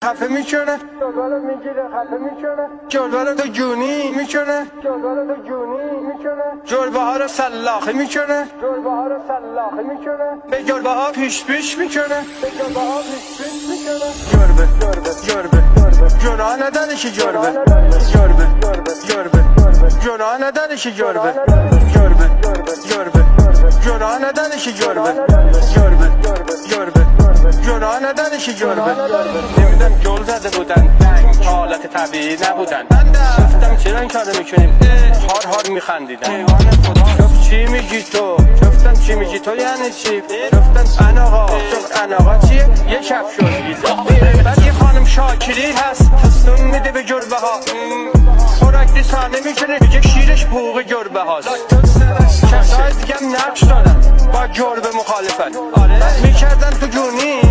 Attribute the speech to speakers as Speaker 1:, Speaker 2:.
Speaker 1: خفه میکنه،
Speaker 2: جلوه میگیره خفه میکنه،
Speaker 1: جلوه تو جونی میکنه،
Speaker 2: جلوه تو جونی میکنه،
Speaker 1: جلوه ها رو سلاخی میکنه،
Speaker 2: جلوه ها رو سلاخی میکنه،
Speaker 1: به جلوه ها پیش میکنه،
Speaker 2: به جلوه ها پیش میکنه.
Speaker 1: جربه جربه جرعه نداره که جربه جربه جربه جرعه نداره که جربه جربه جربه جرعه نداره که جربه جربه جربه جرعه نداره که جربه. نمیدم جل زده بودن حالت طبیعی نبودن، گفتم چرا این کارو میکنیم، هار میخندیدن. گفت چی میگی تو؟ گفتم چی میگی تو یعنی چی؟ گفتم اناقا. گفت اناقا چیه؟ یه کفشوزی. بعد یه خانم شاکری هست فستون میده به گربه ها، خوراک دیسانه میکنه میگه شیرش بوق گربه هاست. کسای دیگه هم نقش دادن با گربه مخالفت میکردن تو جونی